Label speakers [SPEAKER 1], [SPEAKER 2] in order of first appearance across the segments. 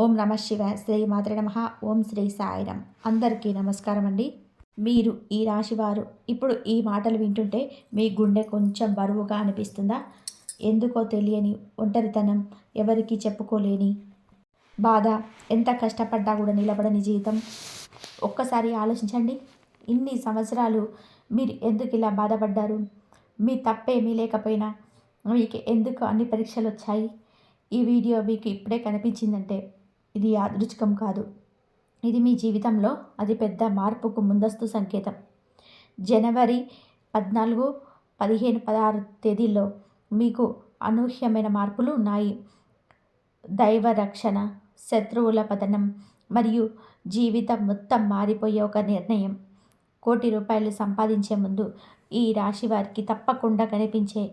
[SPEAKER 1] ఓం నమ శివాయ. శ్రీ మాత్రే నమః. ఓం శ్రీ సాయిరాం. అందరికీ నమస్కారం అండి. మీరు ఈ రాశివారు ఇప్పుడు ఈ మాటలు వింటుంటే మీ గుండె కొంచెం బరువుగా అనిపిస్తుందా? ఎందుకో తెలియని ఒంటరితనం, ఎవరికీ చెప్పుకోలేని బాధ, ఎంత కష్టపడ్డా కూడా నిలబడని జీవితం. ఒక్కసారి ఆలోచించండి. ఇన్ని సంవత్సరాలు మీరు ఎందుకు ఇలా బాధపడ్డారు? మీ తప్పేమీ లేకపోయినా మీకు ఎందుకు అన్ని పరీక్షలు వచ్చాయి? ఈ వీడియో మీకు ఇప్పుడే కనిపించిందంటే ఇది యాదృచ్ఛికం కాదు. ఇది మీ జీవితంలో అతిపెద్ద మార్పుకు ముందస్తు సంకేతం. జనవరి 14, 15, 16 తేదీల్లో మీకు అనూహ్యమైన మార్పులు ఉన్నాయి. దైవ రక్షణ, శత్రువుల పతనం మరియు జీవితం మొత్తం మారిపోయే ఒక నిర్ణయం. ₹1,00,00,000 సంపాదించే ముందు ఈ రాశి వారికి తప్పకుండా కనిపించే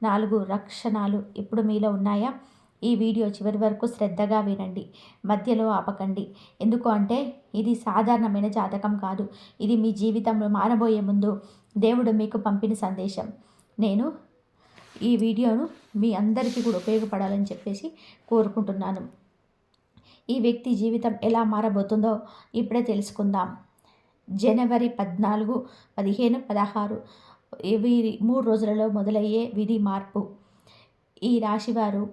[SPEAKER 1] 4 లక్షణాలు ఇప్పుడు మీలో ఉన్నాయా? ఈ వీడియో చివరి వరకు శ్రద్ధగా వినండి, మధ్యలో ఆపకండి. ఎందుకు అంటే ఇది సాధారణమైన జాతకం కాదు. ఇది మీ జీవితంలో మారబోయే ముందు దేవుడు మీకు పంపిన సందేశం. నేను ఈ వీడియోను మీ అందరికీ కూడా ఉపయోగపడాలని చెప్పేసి కోరుకుంటున్నాను. ఈ వ్యక్తి జీవితం ఎలా మారబోతుందో ఇప్పుడే తెలుసుకుందాం. జనవరి 14, 15, 16 ఇవి 3 రోజులలో మొదలయ్యే విధి మార్పు. ఈ రాశివారు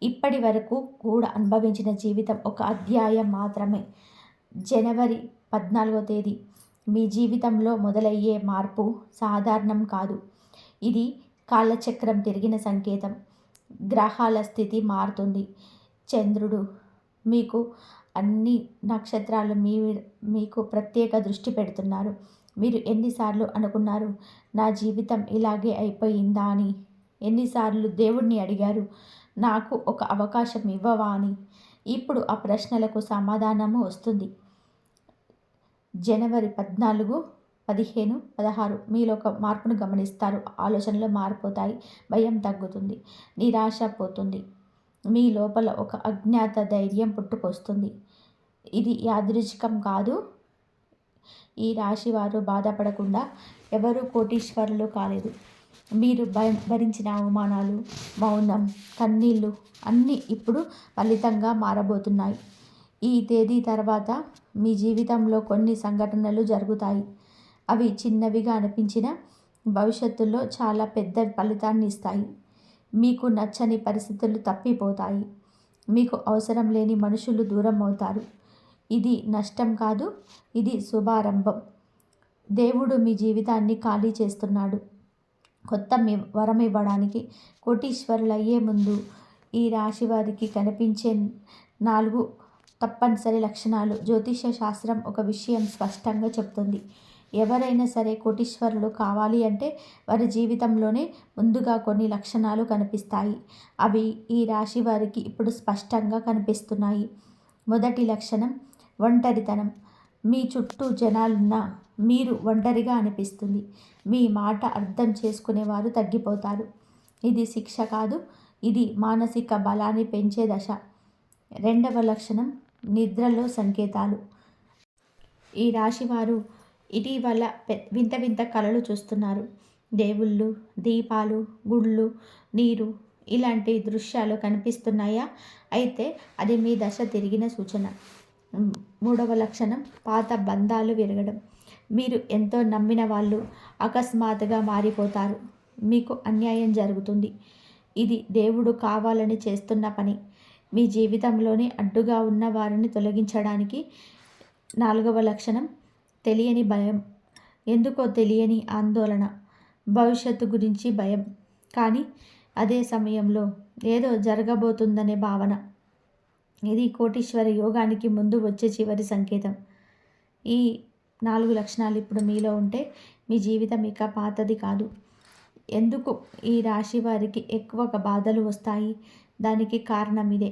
[SPEAKER 1] ఇప్పటి వరకు కూడా అనుభవించిన జీవితం ఒక అధ్యాయం మాత్రమే. జనవరి 14వ తేదీ మీ జీవితంలో మొదలయ్యే మార్పు సాధారణం కాదు. ఇది కాలచక్రం తిరిగిన సంకేతం. గ్రహాల స్థితి మారుతుంది. చంద్రుడు మీకు అన్ని నక్షత్రాలు మీకు ప్రత్యేక దృష్టి పెడుతున్నారు. మీరు ఎన్నిసార్లు అనుకున్నారు, నా జీవితం ఇలాగే అయిపోయిందా అని? ఎన్నిసార్లు దేవుణ్ణి అడిగారు, నాకు ఒక అవకాశం ఇవ్వవా అని? ఇప్పుడు ఆ ప్రశ్నలకు సమాధానము వస్తుంది. జనవరి 14, 15, 16 మీలో ఒక మార్పును గమనిస్తారు. ఆలోచనలు మారిపోతాయి. భయం తగ్గుతుంది. నిరాశ పోతుంది. మీ లోపల ఒక అజ్ఞాత ధైర్యం పుట్టుకొస్తుంది. ఇది యాదృచ్ఛికం కాదు. ఈ రాశి వారు బాధపడకుండా ఎవరు కోటీశ్వరులు కాలేదు. మీరు భరించిన అవమానాలు, మౌనం, కన్నీళ్ళు అన్నీ ఇప్పుడు ఫలితంగా మారబోతున్నాయి. ఈ తేదీ తర్వాత మీ జీవితంలో కొన్ని సంఘటనలు జరుగుతాయి. అవి చిన్నవిగా అనిపించిన భవిష్యత్తులో చాలా పెద్ద ఫలితాన్ని ఇస్తాయి. మీకు నచ్చని పరిస్థితులు తప్పిపోతాయి. మీకు అవసరం లేని మనుషులు దూరం అవుతారు. ఇది నష్టం కాదు, ఇది శుభారంభం. దేవుడు మీ జీవితాన్ని ఖాళీ చేస్తున్నాడు కొత్త వరం ఇవ్వడానికి. కోటీశ్వరులు అయ్యే ముందు ఈ రాశి వారికి కనిపించే 4 తప్పనిసరి లక్షణాలు. జ్యోతిష శాస్త్రం ఒక విషయం స్పష్టంగా చెప్తుంది. ఎవరైనా సరే కోటీశ్వరులు కావాలి అంటే వారి జీవితంలోనే ముందుగా కొన్ని లక్షణాలు కనిపిస్తాయి. అవి ఈ రాశి వారికి ఇప్పుడు స్పష్టంగా కనిపిస్తున్నాయి. మొదటి లక్షణం ఒంటరితనం. మీ చుట్టూ జనాలున్నా మీరు ఒంటరిగా అనిపిస్తుంది. మీ మాట అర్థం చేసుకునేవారు తగ్గిపోతారు. ఇది శిక్ష కాదు, ఇది మానసిక బలాన్ని పెంచే దశ. రెండవ లక్షణం నిద్రలో సంకేతాలు. ఈ రాశివారు ఇటీవల వింత వింత కళలు చూస్తున్నారు. దేవుళ్ళు, దీపాలు, గుళ్ళు, నీరు ఇలాంటి దృశ్యాలు కనిపిస్తున్నాయా? అయితే అది మీ దశ తిరిగిన సూచన. మూడవ లక్షణం పాత బంధాలు విరగడం. మీరు ఎంతో నమ్మిన వాళ్ళు అకస్మాత్తుగా మారిపోతారు. మీకు అన్యాయం జరుగుతుంది. ఇది దేవుడు కావాలని చేస్తున్న పని. మీ జీవితంలోనే అడ్డుగా ఉన్న వారిని తొలగించడానికి. నాలుగవ లక్షణం తెలియని భయం. ఎందుకో తెలియని ఆందోళన, భవిష్యత్తు గురించి భయం, కానీ అదే సమయంలో ఏదో జరగబోతుందనే భావన. ఇది కోటీశ్వర యోగానికి ముందు వచ్చే చివరి సంకేతం. ఈ 4 లక్షణాలు ఇప్పుడు మీలో ఉంటే మీ జీవితం ఇక పాతది కాదు. ఎందుకు ఈ రాశి వారికి ఎక్కువగా బాధలు వస్తాయి? దానికి కారణం ఇదే.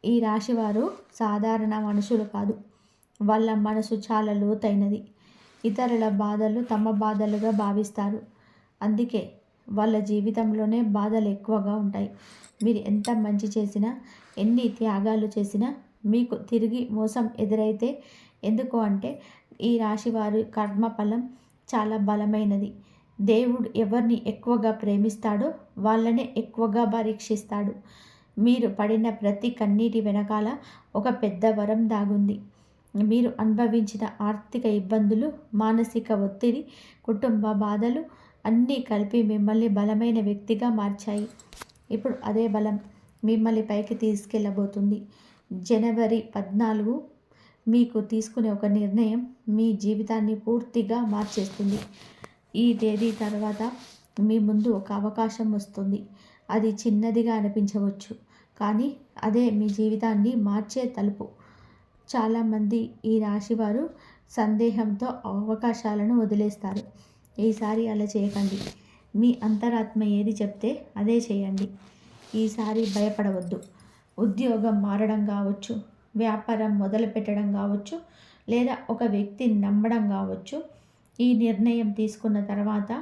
[SPEAKER 1] ఈ రాశివారు సాధారణ మనుషులు కాదు. వాళ్ళ మనసు చాలా లోతైనది. ఇతరుల బాధలు తమ బాధలుగా భావిస్తారు. అందుకే వాళ్ళ జీవితంలోనే బాధలు ఎక్కువగా ఉంటాయి. మీరు ఎంత మంచి చేసినా, ఎన్ని త్యాగాలు చేసినా మీకు తిరిగి మోసం ఎదురైతే. ఎందుకు అంటే ఈ రాశివారి కర్మఫలం చాలా బలమైనది. దేవుడు ఎవరిని ఎక్కువగా ప్రేమిస్తాడో వాళ్ళనే ఎక్కువగా పరీక్షిస్తాడు. మీరు పడిన ప్రతి కన్నీటి వెనకాల ఒక పెద్ద వరం దాగుంది. మీరు అనుభవించిన ఆర్థిక ఇబ్బందులు, మానసిక ఒత్తిడి, కుటుంబ బాధలు అన్నీ కలిపి మిమ్మల్ని బలమైన వ్యక్తిగా మార్చాయి. ఇప్పుడు అదే బలం మిమ్మల్ని పైకి తీసుకెళ్ళబోతుంది. జనవరి 14 మీకు తీసుకునే ఒక నిర్ణయం మీ జీవితాన్ని పూర్తిగా మార్చేస్తుంది. ఈ తేదీ తర్వాత మీ ముందు ఒక అవకాశం వస్తుంది. అది చిన్నదిగా అనిపించవచ్చు, కానీ అదే మీ జీవితాన్ని మార్చే తలుపు. చాలామంది ఈ రాశివారు సందేహంతో అవకాశాలను వదిలేస్తారు. ఈసారి అలా చేయకండి. మీ అంతరాత్మ ఏది చెప్తే అదే చేయండి. ఈసారి భయపడవద్దు. ఉద్యోగం మారడం కావచ్చు, వ్యాపారం మొదలుపెట్టడం కావచ్చు, లేదా ఒక వ్యక్తిని నమ్మడం కావచ్చు. ఈ నిర్ణయం తీసుకున్న తర్వాత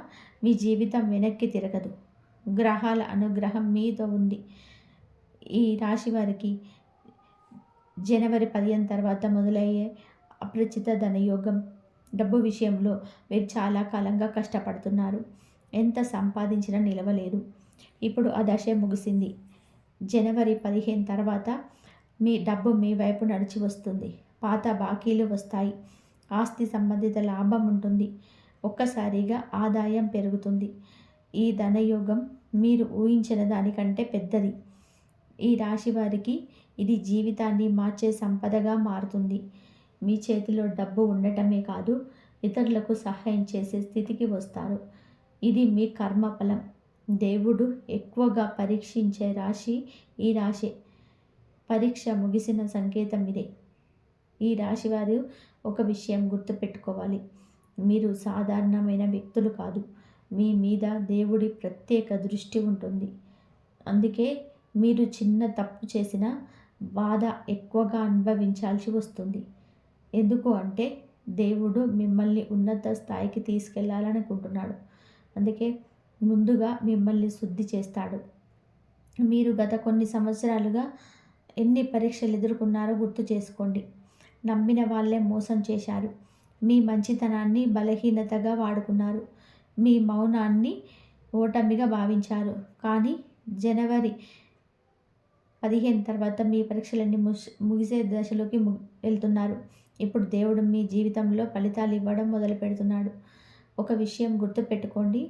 [SPEAKER 1] మీ జీవితం వెనక్కి తిరగదు. గ్రహాల అనుగ్రహం మీతో ఉంది. ఈ రాశి వారికి జనవరి 15 తర్వాత మొదలయ్యే అప్రచిత ధనయోగం. డబ్బు విషయంలో మీరు చాలా కాలంగా కష్టపడుతున్నారు. ఎంత సంపాదించినా నిలవలేదు. ఇప్పుడు ఆ దశ ముగిసింది. జనవరి 15 తర్వాత మీ డబ్బు మీ వైపు నడిచి వస్తుంది. పాత బాకీలు వస్తాయి. ఆస్తి సంబంధిత లాభం ఉంటుంది. ఒక్కసారిగా ఆదాయం పెరుగుతుంది. ఈ ధనయోగం మీరు ఊహించిన దానికంటే పెద్దది. ఈ రాశి వారికి ఇది జీవితాన్ని మార్చే సంపదగా మారుతుంది. మీ చేతిలో డబ్బు ఉండటమే కాదు, ఇతరులకు సహాయం చేసే స్థితికి వస్తారు. ఇది మీ కర్మఫలం. దేవుడు ఎక్కువగా పరీక్షించే రాశి ఈ రాశి. పరీక్ష ముగిసిన సంకేతం ఇదే. ఈ రాశివారు ఒక విషయం గుర్తుపెట్టుకోవాలి. మీరు సాధారణమైన వ్యక్తులు కాదు. మీ మీద దేవుడి ప్రత్యేక దృష్టి ఉంటుంది. అందుకే మీరు చిన్న తప్పు చేసినా బాధ ఎక్కువగా అనుభవించాల్సి వస్తుంది. ఎందుకు అంటే దేవుడు మిమ్మల్ని ఉన్నత స్థాయికి తీసుకెళ్లాలనుకుంటున్నాడు. అందుకే ముందుగా మిమ్మల్ని శుద్ధి చేస్తాడు. మీరు గత కొన్ని సంవత్సరాలుగా ఎన్ని పరీక్షలు ఎదుర్కొన్నారో గుర్తు చేసుకోండి. నమ్మిన వాళ్ళే మోసం చేశారు. మీ మంచితనాన్ని బలహీనతగా వాడుకున్నారు. మీ మౌనాన్ని ఓటమిగా భావించారు. కానీ జనవరి 15 తర్వాత మీ పరీక్షలన్నీ ముగిసే దశలోకి వెళ్తున్నారు. ఇప్పుడు దేవుడు మీ జీవితంలో ఫలితాలు ఇవ్వడం మొదలు పెడుతున్నాడు. ఒక విషయం గుర్తుపెట్టుకోండి.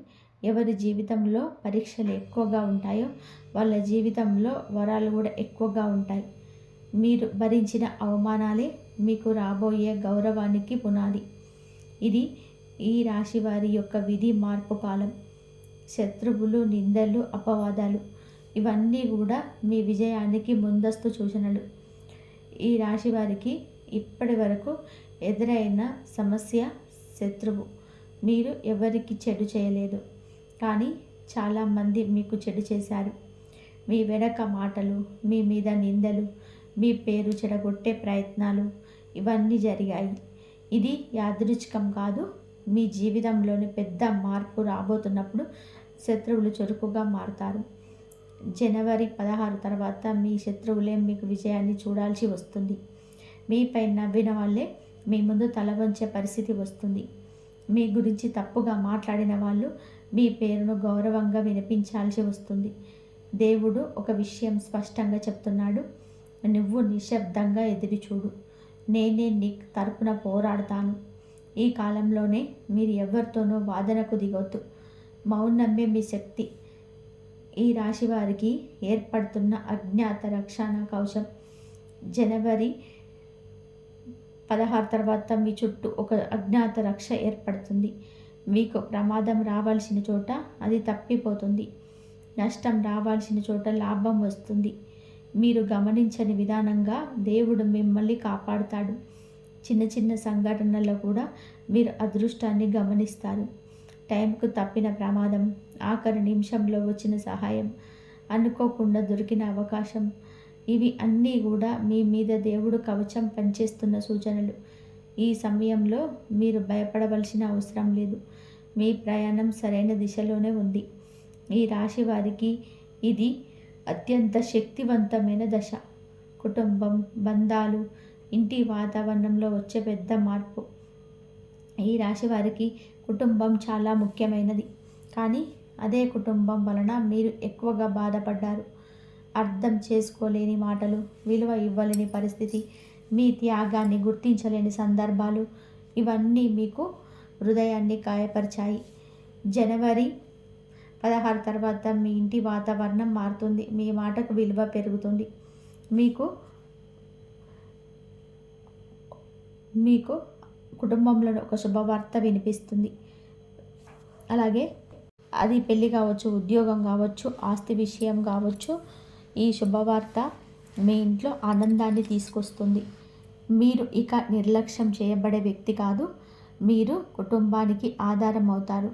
[SPEAKER 1] ఎవరి జీవితంలో పరీక్షలు ఎక్కువగా ఉంటాయో వాళ్ళ జీవితంలో వరాలు కూడా ఎక్కువగా ఉంటాయి. మీరు భరించిన అవమానాలే మీకు రాబోయే గౌరవానికి పునాది. ఇది ఈ రాశి వారి యొక్క విధి మార్పు కాలం. శత్రువులు, నిందలు, అపవాదాలు ఇవన్నీ కూడా మీ విజయానికి ముందస్తు సూచనలు. ఈ రాశి వారికి ఇప్పటి వరకు ఎదురైన సమస్య శత్రువు. మీరు ఎవరికి చెడు చేయలేదు, కానీ చాలామంది మీకు చెడు చేశారు. మీ వెనక మాటలు, మీ మీద నిందలు, మీ పేరు చెడగొట్టే ప్రయత్నాలు ఇవన్నీ జరిగాయి. ఇది యాదృచ్ఛికం కాదు. మీ జీవితంలోని పెద్ద మార్పు రాబోతున్నప్పుడు శత్రువులు చురుకుగా మారుతారు. జనవరి 16 తర్వాత మీ శత్రువులే మీకు విజయాన్ని చూడాల్సి వస్తుంది. మీపై నవ్విన వాళ్ళే మీ ముందు తల వంచే పరిస్థితి వస్తుంది. మీ గురించి తప్పుగా మాట్లాడిన వాళ్ళు మీ పేరును గౌరవంగా వినిపించాల్సి వస్తుంది. దేవుడు ఒక విషయం స్పష్టంగా చెప్తున్నాడు. నువ్వు నిశ్శబ్దంగా ఎదురు చూడు. నేనే నీ తరపున పోరాడతాను. ఈ కాలంలోనే మీరు ఎవరితోనూ వాదనకు దిగొద్దు. మౌనమే మీ శక్తి. ఈ రాశి వారికి ఏర్పడుతున్న అజ్ఞాత రక్షణ కవచం. జనవరి 16 తర్వాత మీ చుట్టూ ఒక అజ్ఞాత రక్ష ఏర్పడుతుంది. మీకు ప్రమాదం రావాల్సిన చోట అది తప్పిపోతుంది. నష్టం రావాల్సిన చోట లాభం వస్తుంది. మీరు గమనించని విధానంగా దేవుడు మిమ్మల్ని కాపాడుతాడు. చిన్న చిన్న సంఘటనల్లో కూడా మీరు అదృష్టాన్ని గమనిస్తారు. టైంకు తప్పిన ప్రమాదం, ఆఖరి నిమిషంలో వచ్చిన సహాయం, అనుకోకుండా దొరికిన అవకాశం, ఇవి అన్నీ కూడా మీ మీద దేవుడు కవచం పనిచేస్తున్న సూచనలు. ఈ సమయంలో మీరు భయపడవలసిన అవసరం లేదు. మీ ప్రయాణం సరైన దిశలోనే ఉంది. ఈ రాశి వారికి ఇది అత్యంత శక్తివంతమైన దశ. కుటుంబం, బంధాలు, ఇంటి వాతావరణంలో వచ్చే పెద్ద మార్పు. ఈ రాశి వారికి కుటుంబం చాలా ముఖ్యమైనది. కానీ అదే కుటుంబం వలన మీరు ఎక్కువగా బాధపడ్డారు. అర్థం చేసుకోలేని మాటలు, విలువ ఇవ్వలేని పరిస్థితి, మీ త్యాగాన్ని గుర్తించలేని సందర్భాలు ఇవన్నీ మీకు హృదయాన్ని గాయపరిచాయి. జనవరి 16 తర్వాత మీ ఇంటి వాతావరణం మారుతుంది. మీ మాటకు విలువ పెరుగుతుంది. మీకు మీకు కుటుంబంలో ఒక శుభవార్త వినిపిస్తుంది. అలాగే అది పెళ్ళి కావచ్చు, ఉద్యోగం కావచ్చు, ఆస్తి విషయం కావచ్చు. ఈ శుభవార్త మీ ఇంట్లో ఆనందాన్ని తీసుకొస్తుంది. మీరు ఇక నిర్లక్ష్యం చేయబడే వ్యక్తి కాదు. మీరు కుటుంబానికి ఆధారం అవుతారు.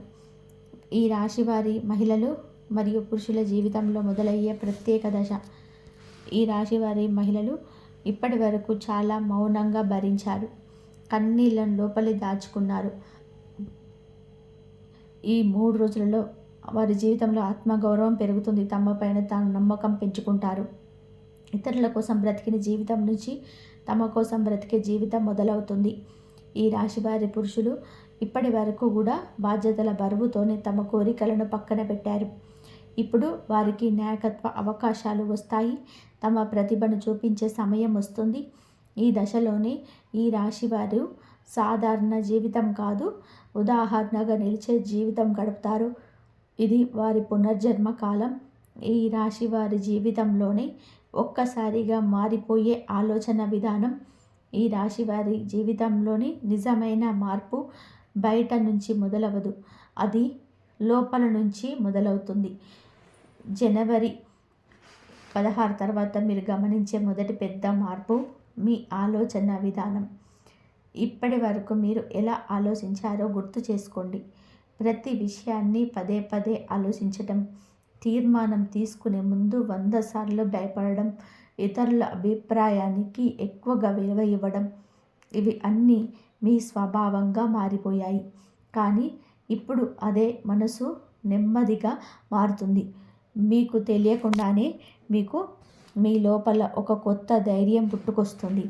[SPEAKER 1] ఈ రాశివారి మహిళలు మరియు పురుషుల జీవితంలో మొదలయ్యే ప్రత్యేక దశ. ఈ రాశివారి మహిళలు ఇప్పటి వరకు చాలా మౌనంగా భరించారు. కన్నీళ్ళను లోపలి దాచుకున్నారు. ఈ 3 రోజులలో వారి జీవితంలో ఆత్మగౌరవం పెరుగుతుంది. తమ పైన తాను నమ్మకం పెంచుకుంటారు. ఇతరుల కోసం బ్రతికిన జీవితం నుంచి తమ కోసం బ్రతికే జీవితం మొదలవుతుంది. ఈ రాశివారి పురుషులు ఇప్పటి వరకు కూడా బాధ్యతల బరువుతోనే తమ కోరికలను పక్కన పెట్టారు. ఇప్పుడు వారికి నాయకత్వ అవకాశాలు వస్తాయి. తమ ప్రతిభను చూపించే సమయం వస్తుంది. ఈ దశలోనే ఈ రాశివారు సాధారణ జీవితం కాదు, ఉదాహరణగా నిలిచే జీవితం గడుపుతారు. ఇది వారి పునర్జన్మ కాలం. ఈ రాశి వారి జీవితంలోనే ఒక్కసారిగా మారిపోయే ఆలోచన విధానం. ఈ రాశి వారి జీవితంలోని నిజమైన మార్పు బయట నుంచి మొదలవదు, అది లోపల నుంచి మొదలవుతుంది. జనవరి 16 తర్వాత మీరు గమనించే మొదటి పెద్ద మార్పు మీ ఆలోచన విధానం. ఇప్పటి వరకు మీరు ఎలా ఆలోచించారో గుర్తు చేసుకోండి. ప్రతి విషయాన్ని పదే పదే ఆలోచించటం, తీర్మానం తీసుకునే ముందు 100 సార్లు భయపడడం, ఇతరుల అభిప్రాయానికి ఎక్కువగా విలువ ఇవ్వడం, ఇవి అన్నీ మీ స్వభావంగా మారిపోయాయి. కానీ ఇప్పుడు అదే మనసు నెమ్మదిగా మారుతుంది. మీకు తెలియకుండానే మీ లోపల ఒక కొత్త ధైర్యం పుట్టుకొస్తుంది.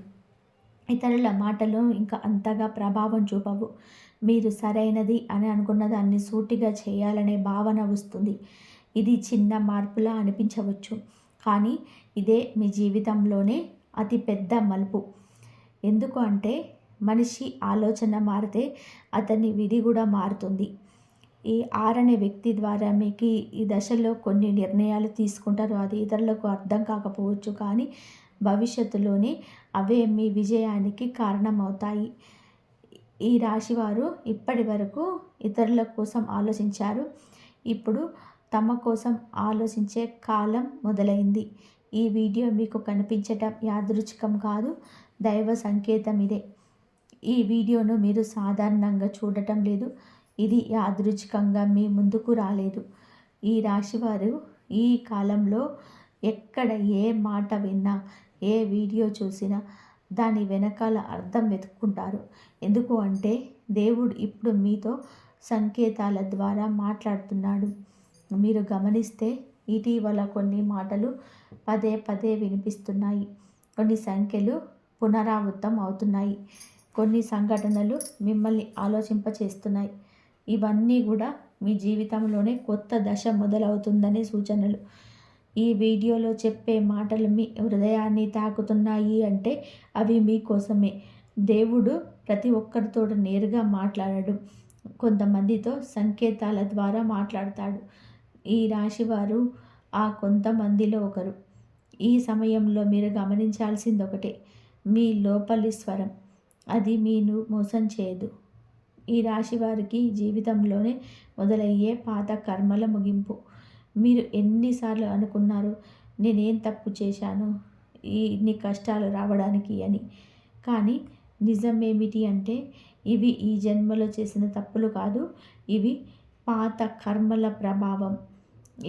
[SPEAKER 1] ఇతరుల మాటలు ఇంకా అంతగా ప్రభావం చూపవు. మీరు సరైనది అని అనుకున్న దాన్ని సూటిగా చేయాలనే భావన వస్తుంది. ఇది చిన్న మార్పులా అనిపించవచ్చు, కానీ ఇదే మీ జీవితంలోనే అతి పెద్ద మలుపు. ఎందుకు అంటే మనిషి ఆలోచన మారితే అతని విధి కూడా మారుతుంది. ఈ 6 అనే వ్యక్తి ద్వారా మీకు ఈ దశలో కొన్ని నిర్ణయాలు తీసుకుంటారు. అది ఇతరులకు అర్థం కాకపోవచ్చు, కానీ భవిష్యత్తులోనే అవే మీ విజయానికి కారణమవుతాయి. ఈ రాశివారు ఇప్పటి వరకు ఇతరుల కోసం ఆలోచించారు. ఇప్పుడు తమ కోసం ఆలోచించే కాలం మొదలైంది. ఈ వీడియో మీకు కనిపించటం యాదృచ్ఛికం కాదు, దైవ సంకేతం ఇదే. ఈ వీడియోను మీరు సాధారణంగా చూడటం లేదు. ఇది యాదృచ్ఛికంగా మీ ముందుకు రాలేదు. ఈ రాశివారు ఈ కాలంలో ఎక్కడ ఏ మాట విన్నా, ఏ వీడియో చూసినా దాని వెనకాల అర్థం వెతుక్కుంటారు. ఎందుకు అంటే దేవుడు ఇప్పుడు మీతో సంకేతాల ద్వారా మాట్లాడుతున్నాడు. మీరు గమనిస్తే ఇటీవల కొన్ని మాటలు పదే పదే వినిపిస్తున్నాయి. కొన్ని సంఖ్యలు పునరావృతం అవుతున్నాయి. కొన్ని సంఘటనలు మిమ్మల్ని ఆలోచింపచేస్తున్నాయి. ఇవన్నీ కూడా మీ జీవితంలోనే కొత్త దశ మొదలవుతుందనే సూచనలు. ఈ వీడియోలో చెప్పే మాటలు మీ హృదయాన్ని తాకుతున్నాయి అంటే అవి మీకోసమే. దేవుడు ప్రతి ఒక్కరితో నేరుగా మాట్లాడడు, కొంతమందితో సంకేతాల ద్వారా మాట్లాడతాడు. ఈ రాశివారు ఆ కొంతమందిలో ఒకరు. ఈ సమయంలో మీరు గమనించాల్సింది ఒకటే, మీ లోపలి స్వరం. అది మీను మోసం చేయదు. ఈ రాశివారికి జీవితంలోనే మొదలయ్యే పాత కర్మల ముగింపు. మీరు ఎన్నిసార్లు అనుకున్నారు, నేనేం తప్పు చేశాను ఇన్ని కష్టాలు రావడానికి అని. కానీ నిజమేమిటి అంటే ఇవి ఈ జన్మలో చేసిన తప్పులు కాదు, ఇవి పాత కర్మల ప్రభావం.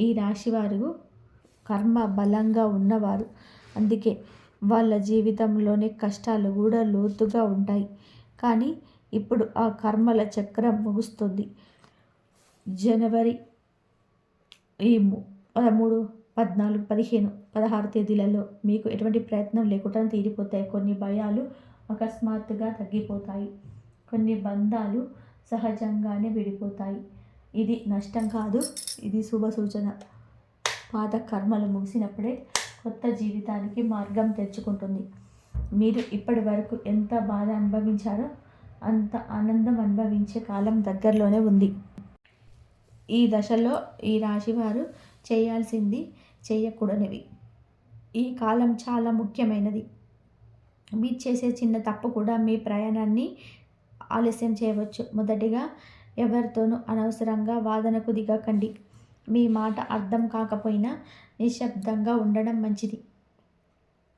[SPEAKER 1] ఈ రాశివారు కర్మ బలంగా ఉన్నవారు. అందుకే వాళ్ళ జీవితంలోనే కష్టాలు కూడా లోతుగా ఉంటాయి. కానీ ఇప్పుడు ఆ కర్మల చక్రం ముగుస్తుంది. జనవరి ఈ 13, 14, 15, 16 తేదీలలో మీకు ఎటువంటి ప్రయత్నం లేకుండా తీరిపోతాయి. కొన్ని భయాలు అకస్మాత్తుగా తగ్గిపోతాయి. కొన్ని బంధాలు సహజంగానే విడిపోతాయి. ఇది నష్టం కాదు, ఇది శుభ సూచన. పాత కర్మలు ముగిసినప్పుడే కొత్త జీవితానికి మార్గం తెరుచుకుంటుంది. మీరు ఇప్పటి వరకు ఎంత బాధ అనుభవించారో అంత ఆనందం అనుభవించే కాలం దగ్గరలోనే ఉంది. ఈ దశలో ఈ రాశివారు చేయాల్సింది, చేయకూడనివి. ఈ కాలం చాలా ముఖ్యమైనది. మీరు చేసే చిన్న తప్పు కూడా మీ ప్రయాణాన్ని ఆలస్యం చేయవచ్చు. మొదటిగా, ఎవరితోనూ అనవసరంగా వాదనకు దిగకండి. మీ మాట అర్థం కాకపోయినా నిశ్శబ్దంగా ఉండడం మంచిది.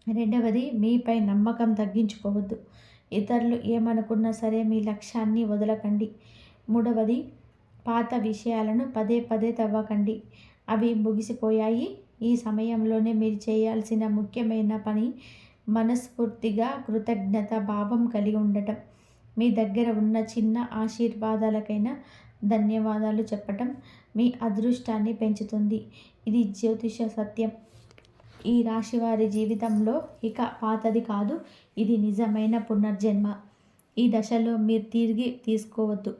[SPEAKER 1] రెండవది, మీపై నమ్మకం తగ్గించుకోవద్దు. ఇతరులు ఏమనుకున్నా సరే మీ లక్ష్యాన్ని వదలకండి. మూడవది, పాత విషయాలను పదే పదే తవ్వకండి. అవి ముగిసిపోయాయి. ఈ సమయంలోనే మీరు చేయాల్సిన ముఖ్యమైన పని మనస్ఫూర్తిగా కృతజ్ఞత భావం కలిగి ఉండటం. మీ దగ్గర ఉన్న చిన్న ఆశీర్వాదాలకైనా ధన్యవాదాలు చెప్పటం మీ అదృష్టాన్ని పెంచుతుంది. ఇది జ్యోతిష సత్యం. ఈ రాశివారి జీవితంలో ఇక పాతది కాదు, ఇది నిజమైన పునర్జన్మ. ఈ దశలో మీరు తిరిగి తీసుకోవద్దు.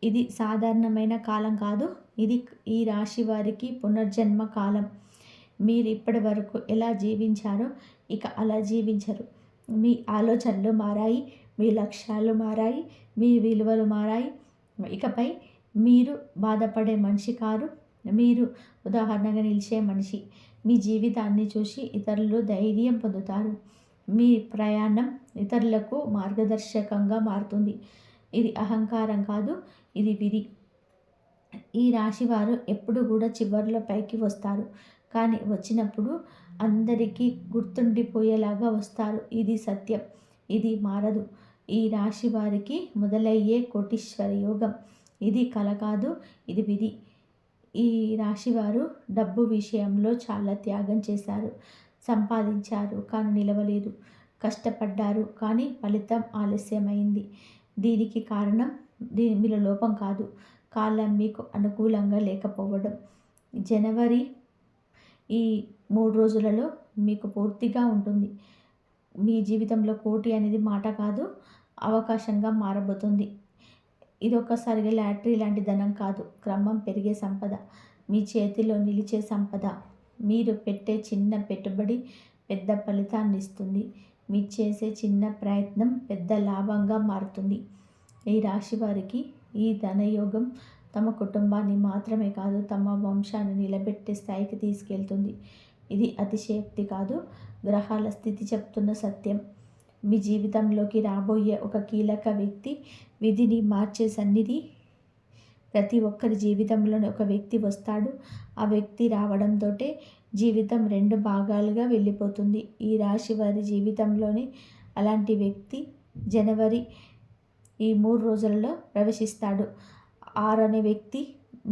[SPEAKER 1] ఇది సాధారణమైన కాలం కాదు, ఇది ఈ రాశి వారికి పునర్జన్మ కాలం. మీరు ఇప్పటి వరకు ఎలా జీవించారో ఇక అలా జీవించరు. మీ ఆలోచనలు మారాయి, మీ లక్ష్యాలు మారాయి, మీ విలువలు మారాయి. ఇకపై మీరు బాధపడే మనిషి కారు, మీరు ఉదాహరణగా నిలిచే మనిషి. మీ జీవితాన్ని చూసి ఇతరులు ధైర్యం పొందుతారు. మీ ప్రయాణం ఇతరులకు మార్గదర్శకంగా మారుతుంది. ఇది అహంకారం కాదు, ఇది విధి. ఈ రాశివారు ఎప్పుడు కూడా చివరిలో పైకి వస్తారు, కానీ వచ్చినప్పుడు అందరికీ గుర్తుండిపోయేలాగా వస్తారు. ఇది సత్యం, ఇది మారదు. ఈ రాశి వారికి మొదలయ్యే కోటీశ్వర యోగం. ఇది కల కాదు, ఇది విధి. ఈ రాశివారు డబ్బు విషయంలో చాలా త్యాగం చేశారు. సంపాదించారు కానీ నిలవలేదు. కష్టపడ్డారు కానీ ఫలితం ఆలస్యమైంది. దీనికి కారణం మీలో లోపం కాదు, కాలం మీకు అనుకూలంగా లేకపోవడం. జనవరి ఈ 3 రోజులలో మీకు పూర్తిగా ఉంటుంది. మీ జీవితంలో కోటి అనేది మాట కాదు, అవకాశంగా మారబోతుంది. ఇది ఒక్కసారిగా లాటరీ లాంటి ధనం కాదు, క్రమం పెరిగే సంపద, మీ చేతిలో నిలిచే సంపద. మీరు పెట్టే చిన్న పెట్టుబడి పెద్ద ఫలితాన్ని ఇస్తుంది. మీరు చేసే చిన్న ప్రయత్నం పెద్ద లాభంగా మారుతుంది. ఈ రాశి వారికి ఈ ధనయోగం తమ కుటుంబాన్ని మాత్రమే కాదు, తమ వంశాన్ని నిలబెట్టే స్థాయికి తీసుకెళ్తుంది. ఇది అతిశయోక్తి కాదు, గ్రహాల స్థితి చెప్తున్న సత్యం. మీ జీవితంలోకి రాబోయే ఒక కీలక వ్యక్తి విధిని మార్చే సన్నిధి. ప్రతి ఒక్కరి జీవితంలోనే ఒక వ్యక్తి వస్తాడు. ఆ వ్యక్తి రావడంతో జీవితం 2 భాగాలుగా వెళ్ళిపోతుంది. ఈ రాశి వారి జీవితంలోని అలాంటి వ్యక్తి జనవరి ఈ 3 రోజులలో ప్రవేశిస్తాడు. 6 అనే వ్యక్తి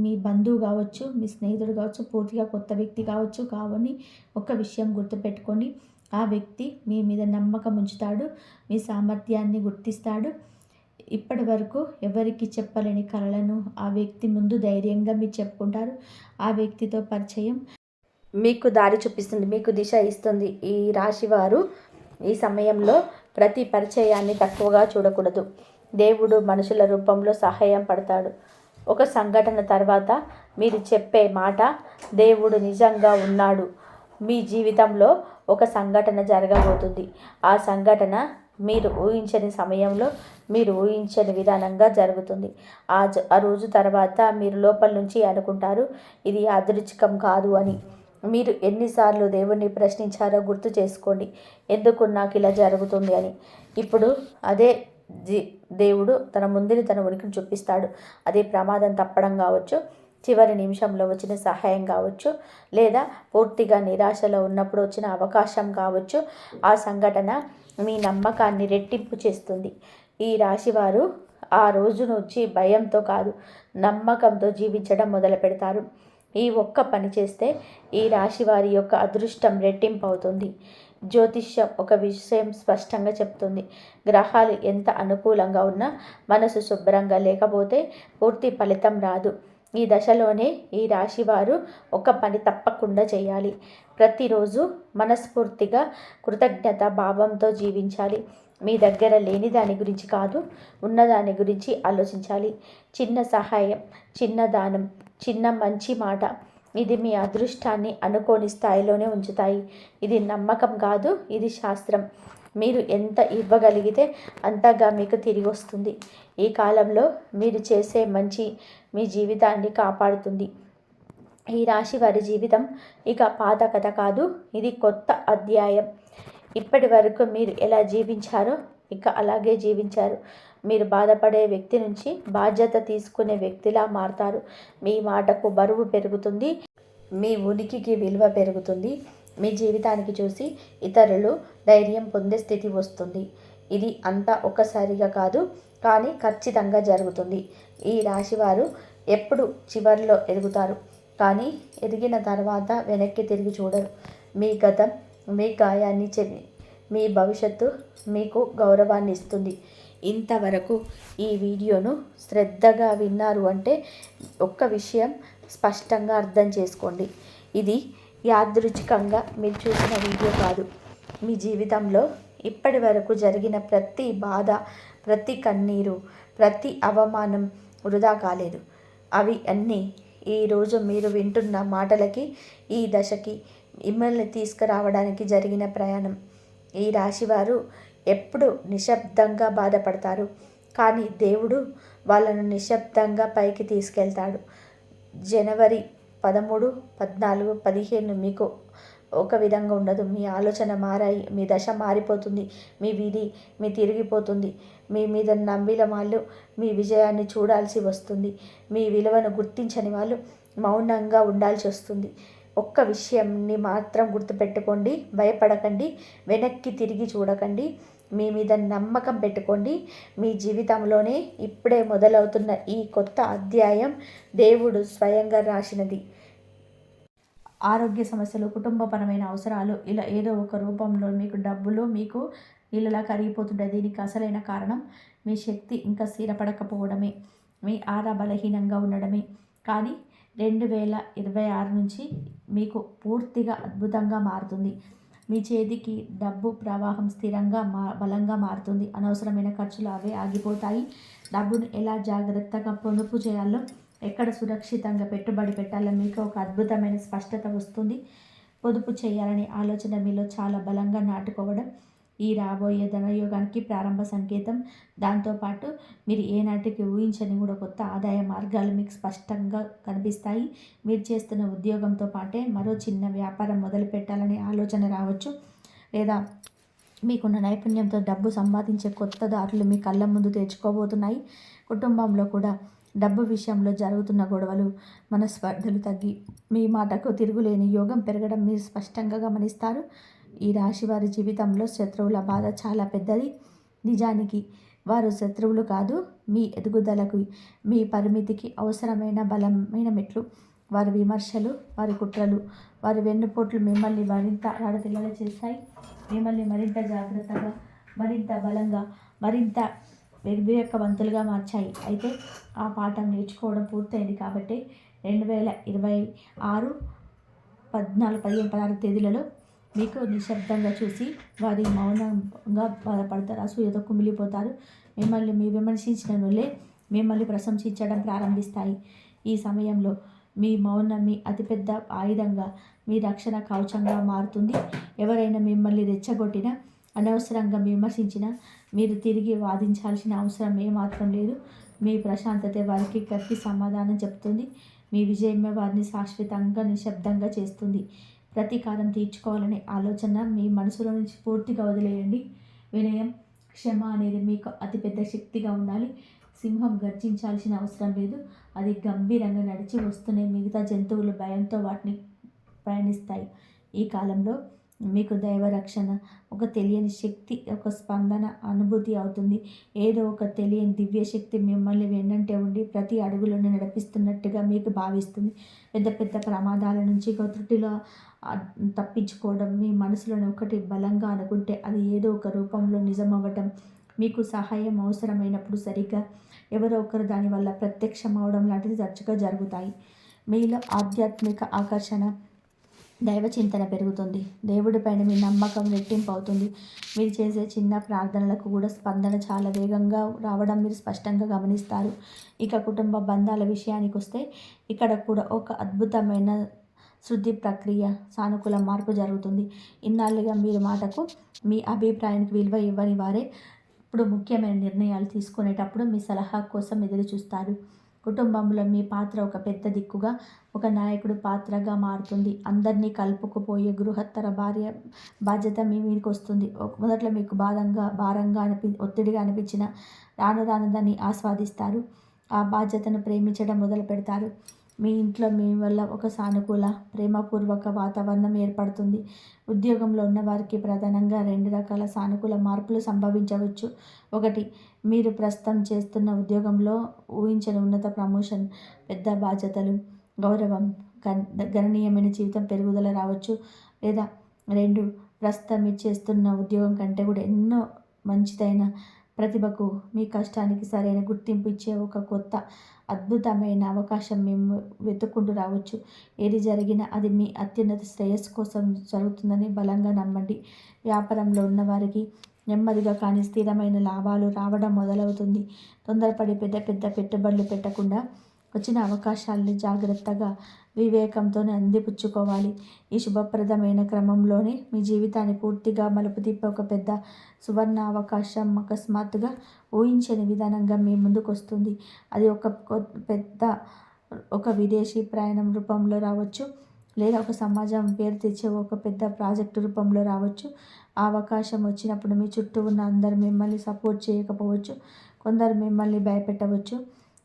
[SPEAKER 1] మీ బంధువు కావచ్చు, మీ స్నేహితుడు కావచ్చు, పూర్తిగా కొత్త వ్యక్తి కావచ్చు. కావని ఒక విషయం గుర్తుపెట్టుకోండి, ఆ వ్యక్తి మీ మీద నమ్మకం ఉంచుతాడు, మీ సామర్థ్యాన్ని గుర్తిస్తాడు. ఇప్పటి వరకు ఎవరికి చెప్పలేని కలలను ఆ వ్యక్తి ముందు ధైర్యంగా మీరు చెప్పుకుంటారు. ఆ వ్యక్తితో పరిచయం మీకు దారి చూపిస్తుంది, మీకు దిశ ఇస్తుంది. ఈ రాశివారు ఈ సమయంలో ప్రతి పరిచయాన్ని తక్కువగా చూడకూడదు. దేవుడు మనుషుల రూపంలో సహాయం పడతాడు. ఒక సంఘటన తర్వాత మీరు చెప్పే మాట, దేవుడు నిజంగా ఉన్నాడు. మీ జీవితంలో ఒక సంఘటన జరగబోతుంది. ఆ సంఘటన మీరు ఊహించని సమయంలో, మీరు ఊహించని విధానంగా జరుగుతుంది. ఆ రోజు తర్వాత మీరు లోపల నుంచి అనుకుంటారు, ఇది యాదృచ్ఛికం కాదు అని. మీరు ఎన్నిసార్లు దేవుణ్ణి ప్రశ్నించారో గుర్తు చేసుకోండి, ఎందుకు నాకు ఇలా జరుగుతుంది అని. ఇప్పుడు అదే దేవుడు తన ముందుని తన ఉనికిని చూపిస్తాడు. అదే ప్రమాదం తప్పడం కావచ్చు, చివరి నిమిషంలో వచ్చిన సహాయం కావచ్చు, లేదా పూర్తిగా నిరాశలో ఉన్నప్పుడు వచ్చిన అవకాశం కావచ్చు. ఆ సంఘటన మీ నమ్మకాన్ని రెట్టింపు చేస్తుంది. ఈ రాశివారు ఆ రోజు నుంచి భయంతో కాదు, నమ్మకంతో జీవించడం మొదలు పెడతారు. ఈ ఒక్క పని చేస్తే ఈ రాశి వారి యొక్క అదృష్టం రెట్టింపు అవుతుంది. జ్యోతిష్యం ఒక విషయం స్పష్టంగా చెప్తుంది, గ్రహాలు ఎంత అనుకూలంగా ఉన్నా మనసు శుభ్రంగా లేకపోతే పూర్తి ఫలితం రాదు. ఈ దశలోనే ఈ రాశివారు ఒక పని తప్పకుండా చేయాలి. ప్రతిరోజు మనస్ఫూర్తిగా కృతజ్ఞత భావంతో జీవించాలి. మీ దగ్గర లేని దాని గురించి కాదు, ఉన్నదాని గురించి ఆలోచించాలి. చిన్న సహాయం, చిన్న దానం, చిన్న మంచి మాట ఇది మీ అదృష్టాన్ని అనుకోని స్థాయిలోనే ఉంచుతాయి. ఇది నమ్మకం కాదు, ఇది శాస్త్రం. మీరు ఎంత ఇవ్వగలిగితే అంతగా మీకు తిరిగి వస్తుంది. ఈ కాలంలో మీరు చేసే మంచి మీ జీవితాన్ని కాపాడుతుంది. ఈ రాశి వారి జీవితం ఇక పాత కథ కాదు, ఇది కొత్త అధ్యాయం. ఇప్పటి వరకు మీరు ఎలా జీవించారో ఇక అలాగే జీవించారు. మీరు బాధపడే వ్యక్తి నుంచి బాధ్యత తీసుకునే వ్యక్తిలా మారతారు. మీ మాటకు బరువు పెరుగుతుంది, మీ ఉనికికి విలువ పెరుగుతుంది. మీ జీవితానికి చూసి ఇతరులు ధైర్యం పొందే స్థితి వస్తుంది. ఇది అంతా ఒక్కసారిగా కాదు, కానీ ఖచ్చితంగా జరుగుతుంది. ఈ రాశివారు ఎప్పుడు చివరిలో ఎదుగుతారు, కానీ ఎదిగిన తర్వాత వెనక్కి తిరిగి చూడరు. మీ గతం మీ గాయాన్ని మీ భవిష్యత్తు మీకు గౌరవాన్ని ఇస్తుంది. ఇంతవరకు ఈ వీడియోను శ్రద్ధగా విన్నారు అంటే ఒక్క విషయం స్పష్టంగా అర్థం చేసుకోండి. ఇది యాదృచ్ఛికంగా మీరు చూసిన వీడియో కాదు. మీ జీవితంలో ఇప్పటి వరకు జరిగిన ప్రతి బాధ, ప్రతి కన్నీరు, ప్రతి అవమానం వృధా కాలేదు. అవి అన్నీ ఈరోజు మీరు వింటున్న మాటలకి, ఈ దశకి మిమ్మల్ని తీసుకురావడానికి జరిగిన ప్రయాణం. ఈ రాశివారు ఎప్పుడు నిశ్శబ్దంగా బాధపడతారు, కానీ దేవుడు వాళ్ళను నిశ్శబ్దంగా పైకి తీసుకెళ్తాడు. జనవరి 13, 14, 15 మీకు ఒక విధంగా ఉండదు. మీ ఆలోచన మారాయి, మీ దశ మారిపోతుంది, మీ విధి మీ తిరిగిపోతుంది. మీ మీద నమ్మిన వాళ్ళు మీ విజయాన్ని చూడాల్సి వస్తుంది. మీ విలువను గుర్తించని వాళ్ళు మౌనంగా ఉండాల్సి వస్తుంది. ఒక్క విషయంని మాత్రం గుర్తుపెట్టుకోండి, భయపడకండి, వెనక్కి తిరిగి చూడకండి, మీ మీద నమ్మకం పెట్టుకోండి. మీ జీవితంలోనే ఇప్పుడే మొదలవుతున్న ఈ కొత్త అధ్యాయం దేవుడు స్వయంగా రాసినది. ఆరోగ్య సమస్యలు, కుటుంబపరమైన అవసరాలు, ఇలా ఏదో ఒక రూపంలో మీకు డబ్బులు మీకు ఇళ్ళలా కరిగిపోతుంటాయి. దీనికి అసలైన కారణం మీ శక్తి ఇంకా స్థిరపడకపోవడమే, మీ ఆరా బలహీనంగా ఉండడమే. కానీ 2026 నుంచి మీకు పూర్తిగా అద్భుతంగా మారుతుంది. మీ చేతికి డబ్బు ప్రవాహం స్థిరంగా బలంగా మారుతుంది. అనవసరమైన ఖర్చులు అవే ఆగిపోతాయి. డబ్బును ఎలా జాగ్రత్తగా పొదుపు చేయాలో, ఎక్కడ సురక్షితంగా పెట్టుబడి పెట్టాలో మీకు ఒక అద్భుతమైన స్పష్టత వస్తుంది. పొదుపు చేయాలనే ఆలోచన మీలో చాలా బలంగా నాటుకోవడం ఈ రాబోయే ధనయోగానికి ప్రారంభ సంకేతం. దాంతోపాటు మీరు ఏనాటికి ఊహించని కూడా కొత్త ఆదాయ మార్గాలు మీకు స్పష్టంగా కనిపిస్తాయి. మీరు చేస్తున్న ఉద్యోగంతో పాటే మరో చిన్న వ్యాపారం మొదలు పెట్టాలనే ఆలోచన రావచ్చు, లేదా మీకున్న నైపుణ్యంతో డబ్బు సంపాదించే కొత్త దారులు మీ కళ్ళ ముందు తెచ్చుకోబోతున్నాయి. కుటుంబంలో కూడా డబ్బు విషయంలో జరుగుతున్న గొడవలు, మనస్పర్ధలు తగ్గి మీ మాటకు తిరుగులేని యోగం పెరగడం మీరు స్పష్టంగా గమనిస్తారు. ఈ రాశి వారి జీవితంలో శత్రువుల బాధ చాలా పెద్దది. నిజానికి వారు శత్రువులు కాదు, మీ ఎదుగుదలకు, మీ పరిమితికి అవసరమైన బలమైన మెట్లు. వారి విమర్శలు, వారి కుట్రలు, వారి వెన్నుపోట్లు మిమ్మల్ని మరింత ఆడపిల్లలు చేస్తాయి. మిమ్మల్ని మరింత జాగ్రత్తగా, మరింత బలంగా, మరింత వివేకవంతులుగా మార్చాయి. అయితే ఆ పాఠం నేర్చుకోవడం పూర్తయింది కాబట్టి 2026 14, 15, 16 తేదీలలో మీకు నిశ్శబ్దంగా చూసి వారి మౌనంగా బాధపడతారు, అసూయతో కుమిలిపోతారు. మిమ్మల్ని మీ విమర్శించిన వాళ్ళే మిమ్మల్ని ప్రశంసించడం ప్రారంభిస్తాయి. ఈ సమయంలో మీ మౌనం మీ అతిపెద్ద ఆయుధంగా, మీ రక్షణ కవచంగా మారుతుంది. ఎవరైనా మిమ్మల్ని రెచ్చగొట్టినా, అనవసరంగా విమర్శించినా మీరు తిరిగి వాదించాల్సిన అవసరం ఏమాత్రం లేదు. మీ ప్రశాంతత వారికి గట్టి సమాధానం చెప్తుంది. మీ విజయమే వారిని శాశ్వతంగా నిశ్శబ్దంగా చేస్తుంది. ప్రతీకారం తీర్చుకోవాలనే ఆలోచన మీ మనసులో నుంచి పూర్తిగా వదిలేయండి. వినయం, క్షమ అనేది మీకు అతిపెద్ద శక్తిగా ఉండాలి. సింహం గర్జించాల్సిన అవసరం లేదు, అది గంభీరంగా నడిచి వస్తూనే మిగతా జంతువులు భయంతో వాటిని ప్రయాణిస్తాయి. ఈ కాలంలో మీకు దైవ రక్షణ, ఒక తెలియని శక్తి, ఒక స్పందన అనుభూతి అవుతుంది. ఏదో ఒక తెలియని దివ్య శక్తి మిమ్మల్ని వెన్నంటే ఉండి ప్రతి అడుగులను నడిపిస్తున్నట్టుగా మీకు భావిస్తుంది. పెద్ద పెద్ద ప్రమాదాల నుంచి త్రుటిలో తప్పించుకోవడం, మీ మనసులోని ఒకటి బలంగా అనుకుంటే అది ఏదో ఒక రూపంలో నిజమవ్వటం, మీకు సహాయం అవసరమైనప్పుడు సరిగ్గా ఎవరో ఒకరు దానివల్ల ప్రత్యక్షం అవడం లాంటిది తరచుగా జరుగుతాయి. మీలో ఆధ్యాత్మిక ఆకర్షణ, దైవ చింతన పెరుగుతుంది. దేవుడిపైన మీ నమ్మకం రెట్టింపు అవుతుంది. మీరు చేసే చిన్న ప్రార్థనలకు కూడా స్పందన చాలా వేగంగా రావడం మీరు స్పష్టంగా గమనిస్తారు. ఇక కుటుంబ బంధాల విషయానికి వస్తే ఇక్కడ కూడా ఒక అద్భుతమైన శుద్ధి ప్రక్రియ, సానుకూల మార్పు జరుగుతుంది. ఇన్నాళ్ళుగా మీరు మాటకు, మీ అభిప్రాయానికి విలువ ఇవ్వని వారే ఇప్పుడు ముఖ్యమైన నిర్ణయాలు తీసుకునేటప్పుడు మీ సలహా కోసం ఎదురు చూస్తారు. కుటుంబంలో మీ పాత్ర ఒక పెద్ద దిక్కుగా, ఒక నాయకుడు పాత్రగా మారుతుంది. అందరినీ కలుపుకుపోయే గృహత్తర బాధ్యత మీ మీదకి వస్తుంది. మొదట్లో మీకు భారంగా ఒత్తిడిగా అనిపించిన రాను రాను దాన్ని ఆస్వాదిస్తారు. ఆ బాధ్యతను ప్రేమించడం మొదలు పెడతారు. మీ ఇంట్లో మీ వల్ల ఒక సానుకూల, ప్రేమపూర్వక వాతావరణం ఏర్పడుతుంది. ఉద్యోగంలో ఉన్నవారికి ప్రధానంగా 2 రకాల సానుకూల మార్పులు సంభవించవచ్చు. ఒకటి, మీరు ప్రస్తుతం చేస్తున్న ఉద్యోగంలో ఊహించని ఉన్నత ప్రమోషన్, పెద్ద బాధ్యతలు, గౌరవం, గణనీయమైన జీవితం పెరుగుదల రావచ్చు. లేదా 2, ప్రస్తుతం మీరు చేస్తున్న ఉద్యోగం కంటే కూడా ఎన్నో మంచిదైన, ప్రతిభకు, మీ కష్టానికి సరైన గుర్తింపు ఇచ్చే ఒక కొత్త అద్భుతమైన అవకాశం మేము వెతుక్కుంటూ రావచ్చు. ఏది జరిగినా అది మీ అత్యున్నత శ్రేయస్సు కోసం జరుగుతుందని బలంగా నమ్మండి. వ్యాపారంలో ఉన్నవారికి నెమ్మదిగా కానీ స్థిరమైన లాభాలు రావడం మొదలవుతుంది. తొందరపడి పెద్ద పెద్ద పెట్టుబడులు పెట్టకుండా వచ్చిన అవకాశాలని జాగ్రత్తగా, వివేకంతోనే అందిపుచ్చుకోవాలి. ఈ శుభప్రదమైన క్రమంలోనే మీ జీవితాన్ని పూర్తిగా మలుపు తిప్పే ఒక పెద్ద సువర్ణ అవకాశం అకస్మాత్తుగా ఊహించని విధానంగా మీ ముందుకు వస్తుంది. అది ఒక విదేశీ ప్రయాణం రూపంలో రావచ్చు, లేదా ఒక సమాజం పేరు తెచ్చే ఒక పెద్ద ప్రాజెక్టు రూపంలో రావచ్చు. ఆ అవకాశం వచ్చినప్పుడు మీ చుట్టూ ఉన్న అందరు మిమ్మల్ని సపోర్ట్ చేయకపోవచ్చు. కొందరు మిమ్మల్ని భయపెట్టవచ్చు,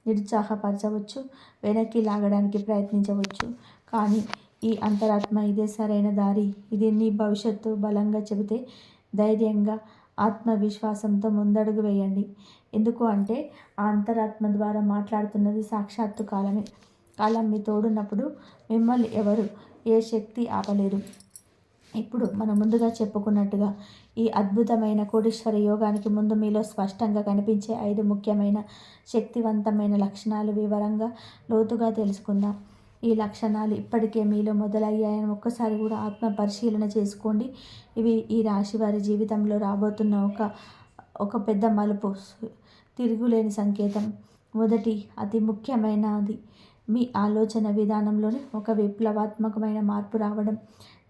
[SPEAKER 1] నిరుత్సాహపరచవచ్చు, వెనక్కి లాగడానికి ప్రయత్నించవచ్చు. కానీ ఈ అంతరాత్మ ఇదే సరైన దారి, ఇది నీ భవిష్యత్తు బలంగా చెబితే ధైర్యంగా, ఆత్మవిశ్వాసంతో ముందడుగు వేయండి. ఎందుకు అంటే ఆ అంతరాత్మ ద్వారా మాట్లాడుతున్నది సాక్షాత్తు కాలమే. కాలం మీ తోడున్నప్పుడు మిమ్మల్ని ఎవరు, ఏ శక్తి ఆపలేరు. ఇప్పుడు మనం ముందుగా చెప్పుకున్నట్టుగా ఈ అద్భుతమైన కోటీశ్వర యోగానికి ముందు మీలో స్పష్టంగా కనిపించే 5 ముఖ్యమైన శక్తివంతమైన లక్షణాలు వివరంగా, లోతుగా తెలుసుకుందాం. ఈ లక్షణాలు ఇప్పటికే మీలో మొదలయ్యాయని ఒక్కసారి కూడా ఆత్మ పరిశీలన చేసుకోండి. ఇవి ఈ రాశి వారి జీవితంలో రాబోతున్న ఒక పెద్ద మలుపు, తిరుగులేని సంకేతం. మొదటి, అతి ముఖ్యమైనది, మీ ఆలోచన విధానంలోనే ఒక విప్లవాత్మకమైన మార్పు రావడం.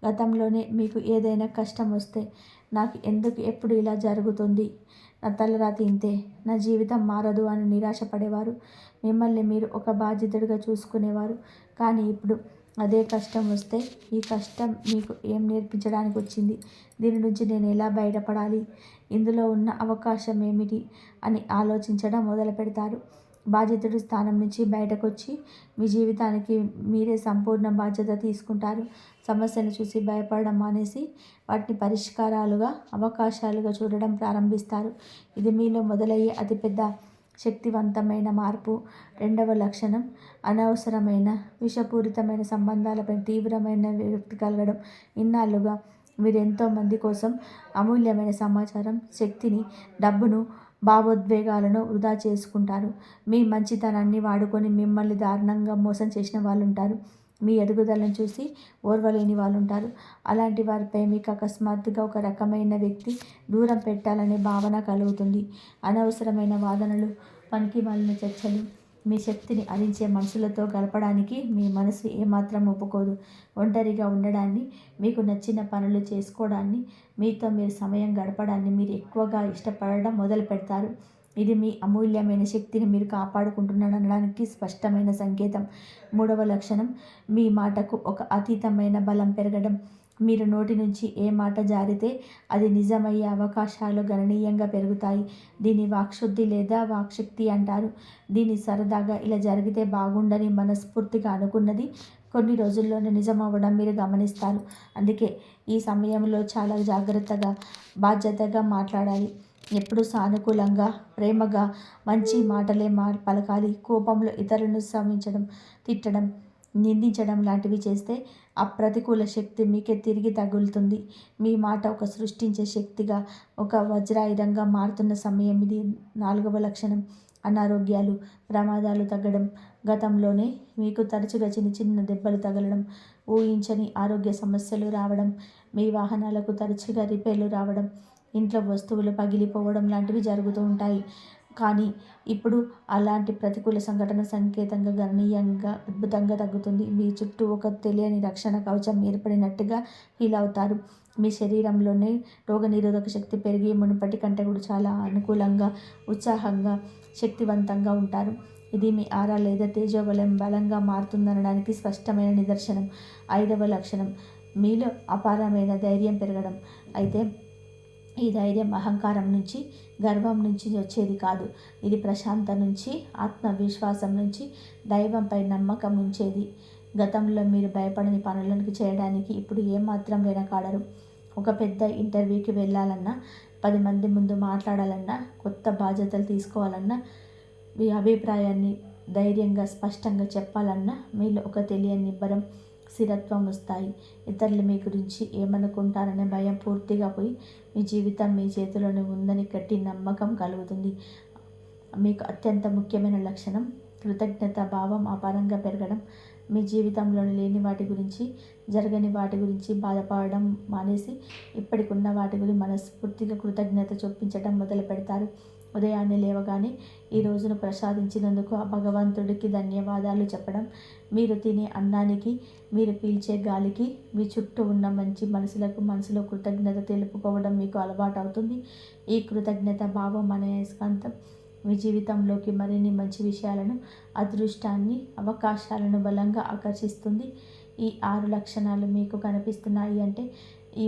[SPEAKER 1] గతంలోనే మీకు ఏదైనా కష్టం వస్తే, నాకు ఎందుకు ఎప్పుడు ఇలా జరుగుతుంది, నా తలరాతి ఇంతే, నా జీవితం మారదు అని నిరాశపడేవారు. మిమ్మల్ని మీరు ఒక బాధితుడిగా చూసుకునేవారు. కానీ ఇప్పుడు అదే కష్టం వస్తే, ఈ కష్టం మీకు ఏం నేర్పించడానికి వచ్చింది, దీని నుంచి నేను ఎలా బయటపడాలి, ఇందులో ఉన్న అవకాశం ఏమిటి అని ఆలోచించడం మొదలు పెడతారు. బాధితుడి స్థానం నుంచి బయటకు వచ్చి మీ జీవితానికి మీరే సంపూర్ణ బాధ్యత తీసుకుంటారు. సమస్యను చూసి భయపడడం మానేసి వాటిని పరిష్కారాలుగా, అవకాశాలుగా చూడడం ప్రారంభిస్తారు. ఇది మీలో మొదలయ్యే అతిపెద్ద శక్తివంతమైన మార్పు. రెండవ లక్షణం, అనవసరమైన, విషపూరితమైన సంబంధాలపై తీవ్రమైన విరక్తి కలగడం. ఇన్నాళ్ళుగా మీరు ఎంతోమంది కోసం అమూల్యమైన సమాచారం, శక్తిని, డబ్బును, భావోద్వేగాలను వృధా చేసుకుంటారు. మీ మంచితనాన్ని వాడుకొని మిమ్మల్ని దారుణంగా మోసం చేసిన వాళ్ళు ఉంటారు. మీ ఎదుగుదలను చూసి ఓర్వలేని వాళ్ళు ఉంటారు. అలాంటి వారిపై మీకు అకస్మాత్తుగా ఒక రకమైన వ్యక్తి దూరం పెట్టాలనే భావన కలుగుతుంది. అనవసరమైన వాదనలు, పనికిమాలిన చర్చలు, మీ శక్తిని హరించే మనుషులతో గడపడానికి మీ మనసు ఏమాత్రం ఒప్పుకోదు. ఒంటరిగా ఉండడాన్ని, మీకు నచ్చిన పనులు చేసుకోవడాన్ని, మీతో మీరు సమయం గడపడాన్ని మీరు ఎక్కువగా ఇష్టపడడం మొదలు పెడతారు. ఇది మీ అమూల్యమైన శక్తిని మీరు కాపాడుకుంటున్నారనడానికి స్పష్టమైన సంకేతం. మూడవ లక్షణం, మీ మాటకు ఒక అతీతమైన బలం పెరగడం. మీరు నోటి నుంచి ఏ మాట జారితే అది నిజమయ్యే అవకాశాలు గణనీయంగా పెరుగుతాయి. దీన్ని వాక్శుద్ధి లేదా వాక్శక్తి అంటారు. దీన్ని సరదాగా ఇలా జరిగితే బాగుండని మనస్ఫూర్తిగా అనుకున్నది కొన్ని రోజుల్లోనే నిజమవ్వడం మీరు గమనిస్తారు. అందుకే ఈ సమయంలో చాలా జాగ్రత్తగా, బాధ్యతగా మాట్లాడాలి. ఎప్పుడు సానుకూలంగా, ప్రేమగా, మంచి మాటలే పలకాలి. కోపంలో ఇతరులను శ్రమించడం, తిట్టడం, నిందించడం లాంటివి చేస్తే ఆ ప్రతికూల శక్తి మీకే తిరిగి తగులుతుంది. మీ మాట ఒక సృష్టించే శక్తిగా, ఒక వజ్రాయుధంగా మారుతున్న సమయం ఇది. నాలుగవ లక్షణం, అనారోగ్యాలు, ప్రమాదాలు తగ్గడం. గతంలోనే మీకు తరచుగా చిన్న చిన్న దెబ్బలు తగలడం, ఊహించని ఆరోగ్య సమస్యలు రావడం, మీ వాహనాలకు తరచుగా రిపేర్లు రావడం, ఇంట్లో వస్తువులు పగిలిపోవడం లాంటివి జరుగుతూ ఉంటాయి. కానీ ఇప్పుడు అలాంటి ప్రతికూల సంఘటన సంకేతంగా గణనీయంగా అద్భుతంగా తగ్గుతుంది. మీ చుట్టూ ఒక తెలియని రక్షణ కవచం ఏర్పడినట్టుగా ఫీల్ అవుతారు. మీ శరీరంలోనే రోగనిరోధక శక్తి పెరిగి మునుపటి కంటే కూడా చాలా అనుకూలంగా, ఉత్సాహంగా, శక్తివంతంగా ఉంటారు. ఇది మీ ఆరా లేదా తేజోబలం బలంగా మారుతుందనడానికి స్పష్టమైన నిదర్శనం. 5వ లక్షణం మీలో అపారమైన ధైర్యం పెరగడం. అయితే ఈ ధైర్యం అహంకారం నుంచి, గర్వం నుంచి వచ్చేది కాదు. ఇది ప్రశాంత నుంచి, ఆత్మవిశ్వాసం నుంచి, దైవంపై నమ్మకం ఉంచేది. గతంలో మీరు భయపడని పనులను చేయడానికి ఇప్పుడు ఏమాత్రం వెనకాడరు. ఒక పెద్ద ఇంటర్వ్యూకి వెళ్ళాలన్నా, 10 మంది ముందు మాట్లాడాలన్నా, కొత్త బాధ్యతలు తీసుకోవాలన్నా, మీ అభిప్రాయాన్ని ధైర్యంగా స్పష్టంగా చెప్పాలన్నా మీలో ఒక తెలియని నిబ్బరం, స్థిరత్వం వస్తాయి. ఇతరులు మీ గురించి ఏమనుకుంటారనే భయం పూర్తిగా పోయి మీ జీవితం మీ చేతిలోనే ఉందని గట్టి నమ్మకం కలుగుతుంది. మీకు అత్యంత ముఖ్యమైన లక్షణం కృతజ్ఞత భావం అపారంగా పెరగడం. మీ జీవితంలో లేని వాటి గురించి, జరగని వాటి గురించి బాధపడడం మానేసి ఇప్పటికున్న వాటి గురించి మనస్ఫూర్తిగా కృతజ్ఞత చూపించడం మొదలు పెడతారు. ఉదయాన్నే లేవగానే ఈ రోజును ప్రసాదించినందుకు ఆ భగవంతుడికి ధన్యవాదాలు చెప్పడం, మీరు తినే అన్నానికి, మీరు పీల్చే గాలికి, మీ చుట్టూ ఉన్న మంచి మనసులో కృతజ్ఞత తెలుపుకోవడం మీకు అలవాటు అవుతుంది. ఈ కృతజ్ఞత భావం అనే అయస్కాంతం మీ జీవితంలోకి మరిన్ని మంచి విషయాలను, అదృష్టాన్ని, అవకాశాలను బలంగా ఆకర్షిస్తుంది. ఈ 6 లక్షణాలు మీకు కనిపిస్తున్నాయి అంటే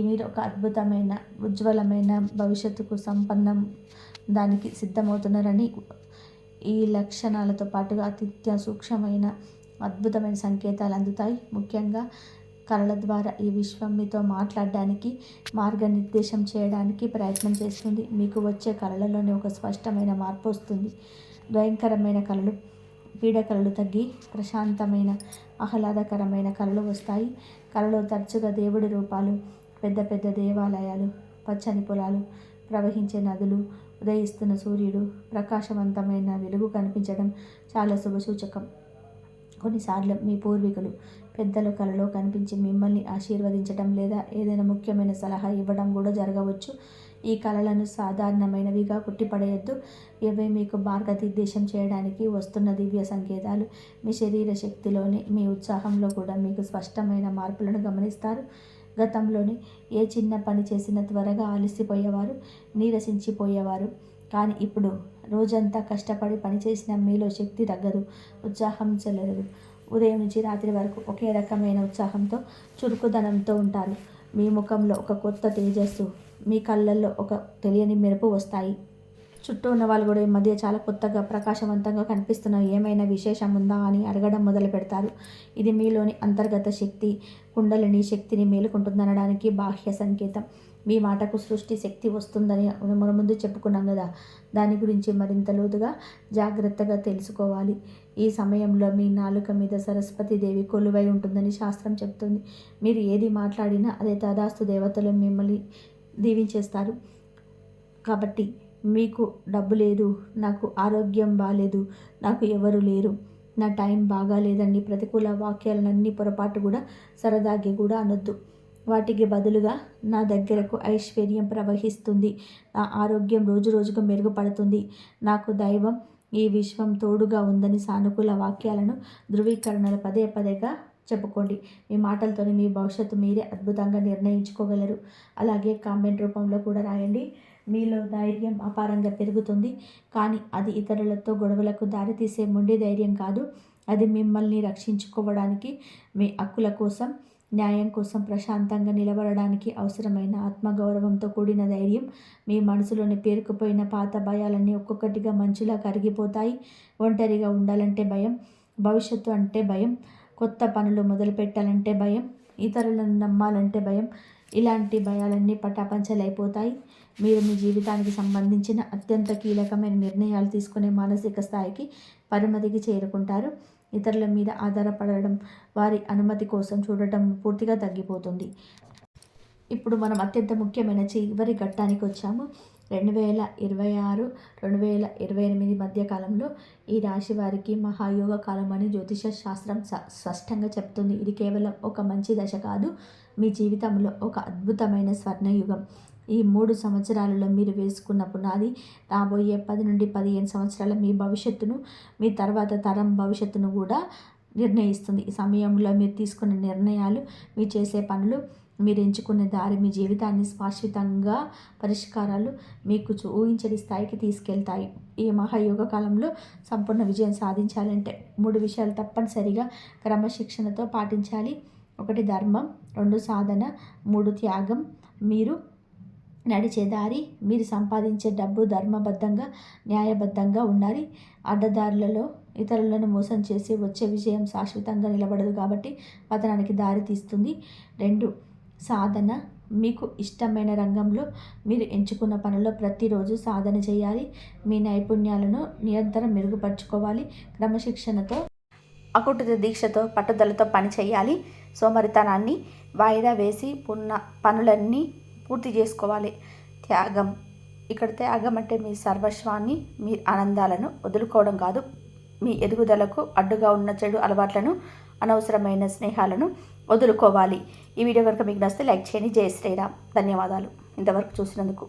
[SPEAKER 1] మీరు ఒక అద్భుతమైన, ఉజ్వలమైన భవిష్యత్తుకు సంపన్నం దానికి సిద్ధమవుతున్నారని. ఈ లక్షణాలతో పాటుగా అత్యంత సూక్ష్మమైన, అద్భుతమైన సంకేతాలు అందుతాయి. ముఖ్యంగా కళల ద్వారా ఈ విశ్వం మీతో మాట్లాడడానికి, మార్గనిర్దేశం చేయడానికి ప్రయత్నం చేస్తుంది. మీకు వచ్చే కళలలోనే ఒక స్పష్టమైన మార్పు వస్తుంది. భయంకరమైన కళలు, పీడకలలు తగ్గి ప్రశాంతమైన, ఆహ్లాదకరమైన కళలు వస్తాయి. కళలో తరచుగా దేవుడి రూపాలు, పెద్ద పెద్ద దేవాలయాలు, పచ్చని పొలాలు, ప్రవహించే నదులు, ఉదయిస్తున్న సూర్యుడు, ప్రకాశవంతమైన వెలుగు కనిపించడం చాలా శుభసూచకం. కొన్నిసార్లు మీ పూర్వీకులు, పెద్దలు కలలో కనిపించి మిమ్మల్ని ఆశీర్వదించడం లేదా ఏదైనా ముఖ్యమైన సలహా ఇవ్వడం కూడా జరగవచ్చు. ఈ కళలను సాధారణమైనవిగా కొట్టిపడేయొద్దు. ఇవి మీకు మార్గనిర్దేశం చేయడానికి వస్తున్న దివ్య సంకేతాలు. మీ శరీర శక్తిలోని, మీ ఉత్సాహంలో కూడా మీకు స్పష్టమైన మార్పులను గమనిస్తారు. గతంలోని ఏ చిన్న పని చేసినా త్వరగా అలసిపోయేవారు, నీరసించిపోయేవారు. కానీ ఇప్పుడు రోజంతా కష్టపడి పనిచేసిన మీలో శక్తి తగ్గదు, ఉత్సాహం చెల్లదు. ఉదయం నుంచి రాత్రి వరకు ఒకే రకమైన ఉత్సాహంతో, చురుకుదనంతో ఉంటారు. మీ ముఖంలో ఒక కొత్త తేజస్సు, మీ కళ్ళల్లో ఒక తెలియని మెరుపు వస్తాయి. చుట్టూ ఉన్న వాళ్ళు కూడా ఈ మధ్య చాలా కొత్తగా, ప్రకాశవంతంగా కనిపిస్తున్నాయి, ఏమైనా విశేషం ఉందా అని అడగడం మొదలు పెడతారు. ఇది మీలోని అంతర్గత శక్తి, కుండలిని శక్తిని మేలుకుంటుందనడానికి బాహ్య సంకేతం. మీ మాటకు సృష్టి శక్తి వస్తుందని మనం ముందు చెప్పుకున్నాం కదా, దాని గురించి మరింత లోతుగా, జాగ్రత్తగా తెలుసుకోవాలి. ఈ సమయంలో మీ నాలుక మీద సరస్వతీదేవి కొలువై ఉంటుందని శాస్త్రం చెప్తుంది. మీరు ఏది మాట్లాడినా అదే తదాస్తు దేవతలు మిమ్మల్ని దీవించేస్తారు. కాబట్టి మీకు డబ్బు లేదు, నాకు ఆరోగ్యం బాలేదు, నాకు ఎవరు లేరు, నా టైం బాగాలేదని ప్రతికూల వాక్యాలన్నీ పొరపాటు కూడా, సరదాకి కూడా అనొద్దు. వాటికి బదులుగా నా దగ్గరకు ఐశ్వర్యం ప్రవహిస్తుంది, నా ఆరోగ్యం రోజు రోజుకు మెరుగుపడుతుంది, నాకు దైవం, ఈ విశ్వం తోడుగా ఉందని సానుకూల వాక్యాలను, ధృవీకరణలు పదే పదేగా చెప్పుకోండి. మీ మాటలతోనే మీ భవిష్యత్తు మీరే అద్భుతంగా నిర్ణయించుకోగలరు. అలాగే కామెంట్ రూపంలో కూడా రాయండి. మీలో ధైర్యం అపారంగా పెరుగుతుంది, కానీ అది ఇతరులతో గొడవలకు దారితీసే మొండి ధైర్యం కాదు. అది మిమ్మల్ని రక్షించుకోవడానికి, మీ హక్కుల కోసం, న్యాయం కోసం ప్రశాంతంగా నిలబడడానికి అవసరమైన ఆత్మగౌరవంతో కూడిన ధైర్యం. మీ మనసులోని పేరుకుపోయిన పాత భయాలన్నీ ఒక్కొక్కటిగా మంచులా కరిగిపోతాయి. ఒంటరిగా ఉండాలంటే భయం, భవిష్యత్తు అంటే భయం, కొత్త పనులు మొదలుపెట్టాలంటే భయం, ఇతరులను నమ్మాలంటే భయం. ఇలాంటి భయాలన్నీ పటాపంచలైపోతాయి. మీరు మీ జీవితానికి సంబంధించిన అత్యంత కీలకమైన నిర్ణయాలు తీసుకునే మానసిక స్థాయికి, పరిమితికి చేరుకుంటారు. ఇతరుల మీద ఆధారపడడం, వారి అనుమతి కోసం చూడటం పూర్తిగా తగ్గిపోతుంది. ఇప్పుడు మనం అత్యంత ముఖ్యమైన చివరి ఘట్టానికి వచ్చాము. 2026, 2028 మధ్య కాలంలో ఈ రాశి వారికి మహాయోగ కాలం అని జ్యోతిష శాస్త్రం స్పష్టంగా చెప్తుంది. ఇది కేవలం ఒక మంచి దశ కాదు, మీ జీవితంలో ఒక అద్భుతమైన స్వర్ణయుగం. ఈ 3 సంవత్సరాలలో మీరు వేసుకున్న పునాది రాబోయే 10 నుండి 15 సంవత్సరాల మీ భవిష్యత్తును, మీ తర్వాత తరం భవిష్యత్తును కూడా నిర్ణయిస్తుంది. ఈ సమయంలో మీరు తీసుకున్న నిర్ణయాలు, మీరు చేసే పనులు, మీరు ఎంచుకునే దారి మీ జీవితాన్ని శాశ్వతంగా పరిష్కారాలు మీకు ఊహించని స్థాయికి తీసుకెళ్తాయి. ఈ మహాయోగ కాలంలో సంపూర్ణ విజయం సాధించాలంటే 3 విషయాలు తప్పనిసరిగా క్రమశిక్షణతో పాటించాలి. 1 ధర్మం, 2 సాధన, 3 త్యాగం. మీరు నడిచే దారి, మీరు సంపాదించే డబ్బు ధర్మబద్ధంగా, న్యాయబద్ధంగా ఉండాలి. అడ్డదారులలో ఇతరులను మోసం చేసి వచ్చే విజయం శాశ్వతంగా నిలబడదు కాబట్టి పతనానికి దారి తీస్తుంది. 2 సాధన, మీకు ఇష్టమైన రంగంలో మీరు ఎంచుకున్న పనిలో ప్రతిరోజు సాధన చేయాలి. మీ నైపుణ్యాలను నిరంతరం మెరుగుపరుచుకోవాలి. క్రమశిక్షణతో, అకుంఠిత దీక్షతో, పట్టుదలతో పని చేయాలి. సోమరితనాన్ని వాయిదా వేసి పనులన్నీ పూర్తి చేసుకోవాలి. త్యాగం, ఇక్కడ త్యాగం అంటే మీ సర్వస్వాన్ని, మీ ఆనందాలను వదులుకోవడం కాదు. మీ ఎదుగుదలకు అడ్డుగా ఉన్న చెడు అలవాట్లను, అనవసరమైన స్నేహాలను వదులుకోవాలి. ఈ వీడియో కనుక మీకు నచ్చితే లైక్ చేయండి. జై శ్రీరామ్. ధన్యవాదాలు ఇంతవరకు చూసినందుకు.